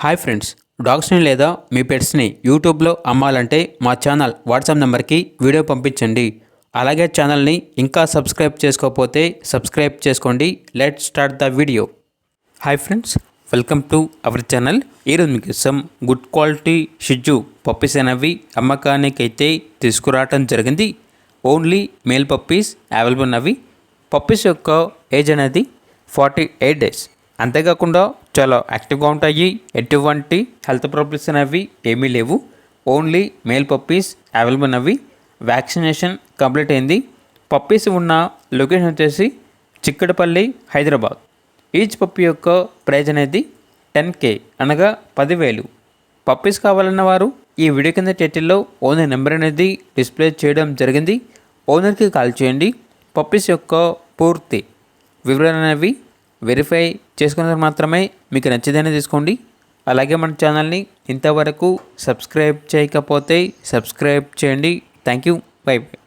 Hi friends, డాగ్స్ని లేదా మీ పెట్స్ని యూట్యూబ్లో అమ్మాలంటే మా ఛానల్ వాట్సాప్ నెంబర్కి వీడియో పంపించండి. అలాగే ఛానల్ని ఇంకా సబ్స్క్రైబ్ చేసుకోకపోతే సబ్స్క్రైబ్ చేసుకోండి. Let start the video. Hi friends, welcome to our channel. ఈరోజు మీకు సమ్ గుడ్ క్వాలిటీ షిజు పప్పీస్ అనేవి అమ్మకానికి అయితే తీసుకురావటం జరిగింది. ఓన్లీ మేల్ పప్పీస్ అవైలబుల్ ఉన్నవి. పప్పీస్ యొక్క ఏజ్ అనేది 48 డేస్. అంతేకాకుండా చాలా యాక్టివ్గా ఉంటాయి. ఎటువంటి హెల్త్ ప్రాబ్లమ్స్ అనేవి ఏమీ లేవు. ఓన్లీ మేల్ పప్పీస్ అవైలబుల్ ఉన్నవి. వ్యాక్సినేషన్ కంప్లీట్ అయింది. పప్పీస్ ఉన్న లొకేషన్ వచ్చేసి చిక్కడపల్లి, హైదరాబాద్. ఈచ్ పప్పీ యొక్క ప్రైజ్ అనేది 10K అనగా 10,000. పప్పీస్ కావాలన్న వారు ఈ వీడియో కింద టైటిల్లో ఓనర్ నెంబర్ అనేది డిస్ప్లే చేయడం జరిగింది. ఓనర్కి కాల్ చేయండి. పప్పీస్ యొక్క పూర్తి వివరాలు అనేవి వెరిఫై చేసుకున్నది మాత్రమే మీకు నచ్చేదని తీసుకోండి. అలాగే మన ఛానల్ని ఇంతవరకు సబ్స్క్రైబ్ చేయకపోతే సబ్స్క్రైబ్ చేయండి. Thank you. By by.